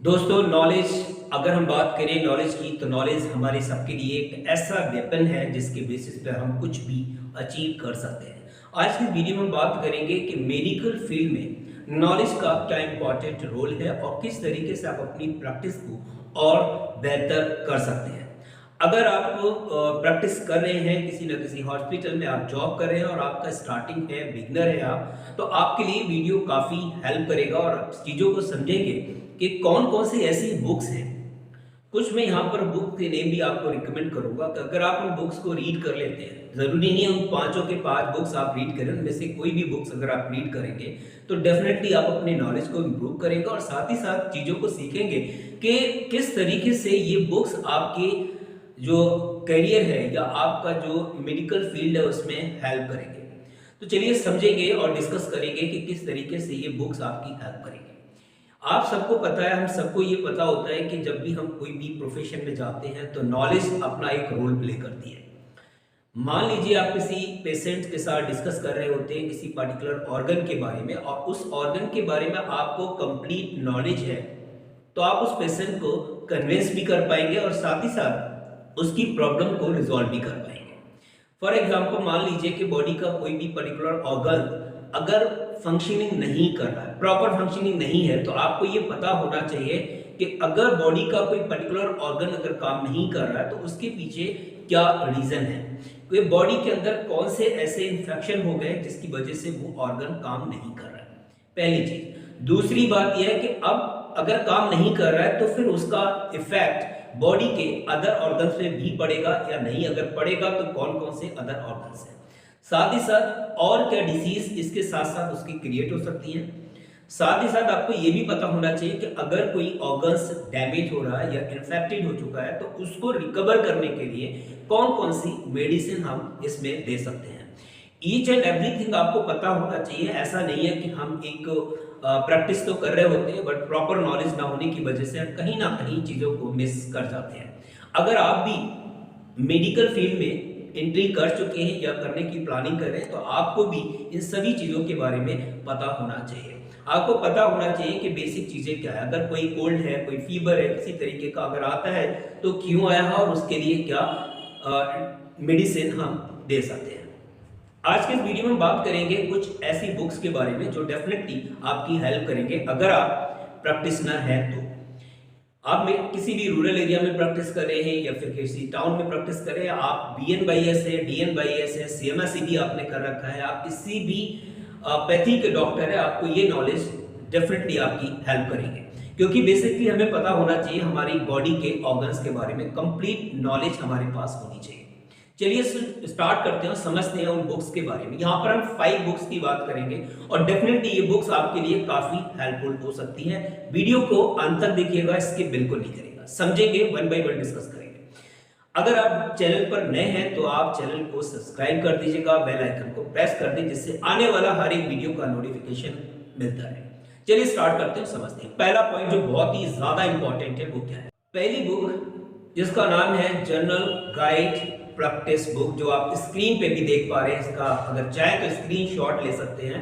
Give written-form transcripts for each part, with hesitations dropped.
दोस्तों नॉलेज, अगर हम बात करें नॉलेज की, तो नॉलेज हमारे सबके लिए एक ऐसा वेपन है जिसके बेसिस पे हम कुछ भी अचीव कर सकते हैं। आज की वीडियो में हम बात करेंगे कि मेडिकल फील्ड में नॉलेज का क्या इंपॉर्टेंट रोल है और किस तरीके से आप अपनी प्रैक्टिस को और बेहतर कर सकते हैं। अगर आप प्रैक्टिस कर रहे हैं किसी न किसी हॉस्पिटल में, आप जॉब कर रहे हैं और आपका स्टार्टिंग है, बिगनर है आप, तो आपके लिए वीडियो काफ़ी हेल्प करेगा और आप चीज़ों को समझेंगे कि कौन कौन सी ऐसी बुक्स हैं। कुछ मैं यहाँ पर बुक के नेम भी आपको रिकमेंड करूंगा कि अगर आप उन बुक्स को रीड कर लेते हैं, ज़रूरी नहीं है उन पांचों के पांच बुक्स आप रीड करें, उनमें से कोई भी बुक्स अगर आप रीड करेंगे तो डेफिनेटली आप अपने नॉलेज को इम्प्रूव करेंगे और साथ ही साथ चीज़ों को सीखेंगे कि किस तरीके से ये बुक्स आपके जो करियर है या आपका जो मेडिकल फील्ड है उसमें हेल्प करेंगे। तो चलिए समझेंगे और डिस्कस करेंगे कि किस तरीके से ये बुक्स आपकी हेल्प करेंगे। आप सबको पता है, हम सबको ये पता होता है कि जब भी हम कोई भी प्रोफेशन में जाते हैं तो नॉलेज अपना एक रोल प्ले करती है। मान लीजिए आप किसी पेशेंट के साथ डिस्कस कर रहे होते हैं किसी पर्टिकुलर ऑर्गन के बारे में और उस ऑर्गन के बारे में आपको कंप्लीट नॉलेज है, तो आप उस पेशेंट को कन्विंस भी कर पाएंगे और साथ ही साथ उसकी प्रॉब्लम को रिजॉल्व भी कर पाएंगे। फॉर एग्जाम्पल मान लीजिए कि बॉडी का कोई भी पर्टिकुलर ऑर्गन अगर फंक्शनिंग नहीं कर रहा है, प्रॉपर फंक्शनिंग नहीं है, तो आपको ये पता होना चाहिए कि अगर बॉडी का कोई पर्टिकुलर ऑर्गन अगर काम नहीं कर रहा है तो उसके पीछे क्या रीजन है, कोई बॉडी के अंदर कौन से ऐसे इन्फेक्शन हो गए जिसकी वजह से वो ऑर्गन काम नहीं कर रहा है, पहली चीज। दूसरी बात यह है कि अब अगर काम नहीं कर रहा है तो फिर उसका इफेक्ट बॉडी के अदर ऑर्गन्स में भी पड़ेगा या नहीं, अगर पड़ेगा तो कौन कौन से अदर ऑर्गन्स हैं, साथ ही साथ और क्या डिसीज इसके साथ साथ उसकी क्रिएट हो सकती हैं। साथ ही साथ आपको ये भी पता होना चाहिए कि अगर कोई ऑर्गन्स डैमेज हो रहा है या इन्फेक्टेड हो चुका है तो उसको रिकवर करने के लिए कौन कौन सी मेडिसिन हम इसमें दे सकते हैं। ईच एंड एवरीथिंग आपको पता होना चाहिए। ऐसा नहीं है कि हम एक प्रैक्टिस तो कर रहे होते हैं बट प्रॉपर नॉलेज ना होने की वजह से हम कहीं ना कहीं चीज़ों को मिस कर जाते हैं। अगर आप भी मेडिकल फील्ड में एंट्री कर चुके हैं या करने की प्लानिंग कर रहे हैं तो आपको भी इन सभी चीज़ों के बारे में पता होना चाहिए। आपको पता होना चाहिए कि बेसिक चीज़ें क्या है, अगर कोई कोल्ड है, कोई फीवर है, किसी तरीके का अगर आता है तो क्यों आया है और उसके लिए क्या मेडिसिन हम दे सकते हैं। आज के इस वीडियो में बात करेंगे कुछ ऐसी बुक्स के बारे में जो डेफिनेटली आपकी हेल्प करेंगे अगर आप प्रैक्टिशनर हैं तो। आप में किसी भी रूरल एरिया में प्रैक्टिस कर रहे हैं या फिर किसी टाउन में प्रैक्टिस कर रहे हैं, आप BN/S है, DN/S है, CMS आपने कर रखा है, आप किसी भी पैथी के डॉक्टर है, आपको ये नॉलेज डेफिनेटली आपकी हेल्प करेंगे क्योंकि बेसिकली हमें पता होना चाहिए हमारी बॉडी के ऑर्गन्स के बारे में कंप्लीट नॉलेज हमारे पास होनी चाहिए। चलिए स्टार्ट करते हैं, समझते हैं उन बुक्स के बारे में। यहाँ पर हम 5 बुक्स की बात करेंगे और डेफिनेटली ये बुक्स आपके लिए काफी हेल्पफुल हो सकती हैं। वीडियो को अंत तक देखिएगा, स्किप बिल्कुल नहीं करेगा, समझेंगे, वन बाय वन डिस्कस करेंगे। अगर आप चैनल पर नए हैं तो आप चैनल को सब्सक्राइब कर दीजिएगा, बेल आइकन को प्रेस कर दें जिससे आने वाला हर एक वीडियो का नोटिफिकेशन मिलता है। चलिए स्टार्ट करते हैं, समझते हैं। पहला पॉइंट जो बहुत ही ज्यादा इंपॉर्टेंट है वो क्या है। पहली बुक जिसका नाम है जनरल गाइड प्रैक्टिस बुक, जो आप स्क्रीन पे भी देख पा रहे हैं। इसका अगर चाहे तो स्क्रीनशॉट ले सकते हैं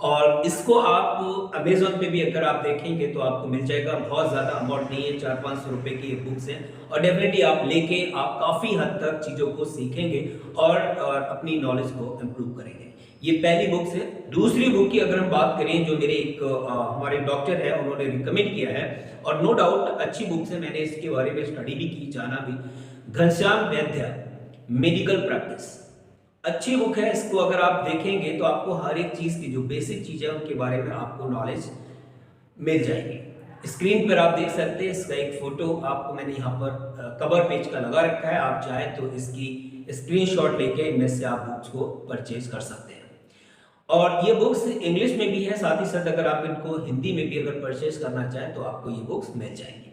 और इसको आप अमेजोन पे भी अगर आप देखेंगे तो आपको मिल जाएगा। बहुत ज़्यादा अमाउंट नहीं है, 400-500 रुपए की ये बुक्स हैं और डेफिनेटली आप लेके आप काफ़ी हद तक चीज़ों को सीखेंगे और अपनी नॉलेज को इम्प्रूव करेंगे। ये पहली बुक है। दूसरी बुक की अगर हम बात करें जो मेरे एक हमारे डॉक्टर है उन्होंने रिकमेंड किया है और नो डाउट अच्छी बुक्स है, मैंने इसके बारे में स्टडी भी की, जाना भी, घनश्याम वैद्य मेडिकल प्रैक्टिस अच्छी बुक है। इसको अगर आप देखेंगे तो आपको हर एक चीज की जो बेसिक चीज है उनके बारे में आपको नॉलेज मिल जाएगी। स्क्रीन पर आप देख सकते हैं, इसका एक फोटो आपको मैंने यहाँ पर कवर पेज का लगा रखा है। आप चाहे तो इसकी स्क्रीनशॉट लेके इनमें से आप बुक्स को परचेज कर सकते हैं और ये बुक्स इंग्लिश में भी है, साथ ही साथ अगर आप इनको हिंदी में भी अगर परचेज करना चाहें तो आपको ये बुक्स मिल जाएंगी।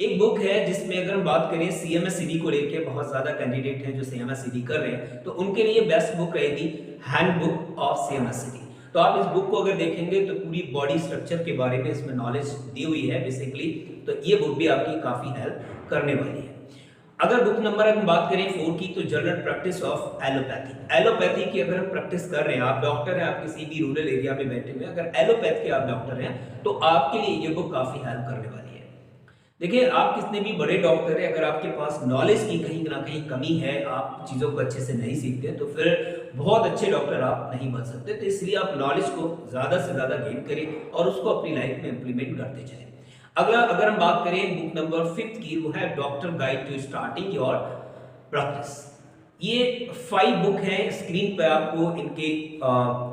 एक बुक है जिसमें अगर हम बात करें CMS को लेके, बहुत ज्यादा कैंडिडेट हैं जो CMS कर रहे हैं तो उनके लिए बेस्ट बुक रहेगी हैंडबुक ऑफ CMS। तो आप इस बुक को अगर देखेंगे तो पूरी बॉडी स्ट्रक्चर के बारे में इसमें नॉलेज दी हुई है बेसिकली, तो ये बुक भी आपकी काफी हेल्प करने वाली है। अगर बुक नंबर हम बात करें 4 की तो general practice of allopathy. Allopathy की अगर हम प्रैक्टिस कर रहे हैं, आप डॉक्टर हैं, आप किसी भी रूरल एरिया में बैठे हुए, अगर एलोपैथ के आप डॉक्टर हैं तो आपके लिए ये बुक काफी हेल्प करने वाली है। देखिए, आप कितने भी बड़े डॉक्टर हैं, अगर आपके पास नॉलेज की कहीं न कहीं कमी है, आप चीज़ों को अच्छे से नहीं सीखते, तो फिर बहुत अच्छे डॉक्टर आप नहीं बन सकते। तो इसलिए आप नॉलेज को ज़्यादा से ज़्यादा गेन करें और उसको अपनी लाइफ में इम्प्लीमेंट करते चलें। अगला अगर हम बात करें बुक नंबर 5 की, वो है doctor guide to starting your practice. ये 5 बुक हैं, स्क्रीन पे आपको इनके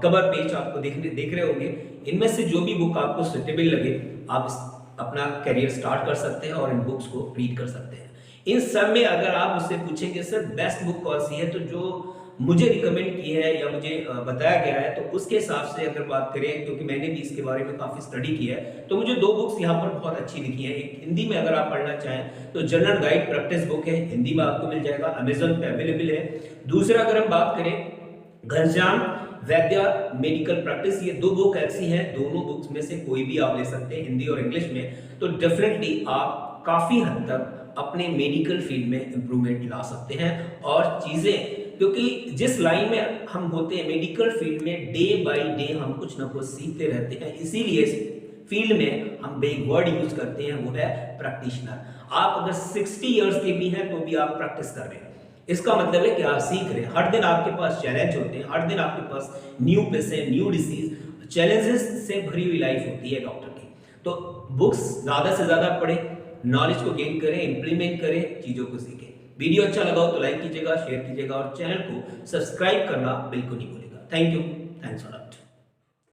कवर पेज आपको देख रहे होंगे। इनमें से जो भी बुक आपको सुटेबल लगे, आप अपना करियर स्टार्ट कर सकते हैं और इन बुक्स को रीड कर सकते हैं। इन सब में अगर आप मुझसे पूछेंगे सर बेस्ट बुक कौन सी है, तो जो मुझे रिकमेंड की है या मुझे बताया गया है, तो उसके हिसाब से अगर बात करें, क्योंकि मैंने भी इसके बारे में काफ़ी स्टडी की है, तो मुझे 2 बुक्स यहाँ पर बहुत अच्छी दिखी हैं। एक हिंदी में अगर आप पढ़ना चाहें तो जनरल गाइड प्रैक्टिस बुक है, हिंदी में आपको मिल जाएगा, अमेज़न पे अवेलेबल है। दूसरा अगर हम बात करें घनश्याम वैद्य मेडिकल प्रैक्टिस, ये 2 बुक ऐसी हैं, दोनों बुक्स में से कोई भी आप ले सकते हैं, हिंदी और इंग्लिश में, तो डेफिनेटली आप काफ़ी हद तक अपने मेडिकल फील्ड में इंप्रूवमेंट ला सकते हैं। और चीज़ें, क्योंकि जिस लाइन में हम होते हैं मेडिकल फील्ड में, डे बाय डे हम कुछ ना कुछ सीखते रहते हैं, इसीलिए इस फील्ड में हम एक वर्ड यूज करते हैं, वो है प्रैक्टिशनर। आप अगर 60 इयर्स के भी हैं तो भी आप प्रैक्टिस कर रहे हैं, इसका मतलब है कि आप सीख रहे हैं। हर दिन आपके पास चैलेंज होते हैं, हर दिन आपके पास new patient, new disease, challenges से भरी हुई लाइफ होती है डॉक्टर की। तो बुक्स ज्यादा से ज्यादा पढ़ें, नॉलेज को गेन करें, इंप्लीमेंट करें, चीजों को सीखें। वीडियो अच्छा लगा हो तो लाइक कीजिएगा, शेयर कीजिएगा और चैनल को सब्सक्राइब करना बिल्कुल नहीं भूलिएगा। Thank you, thanks for watching.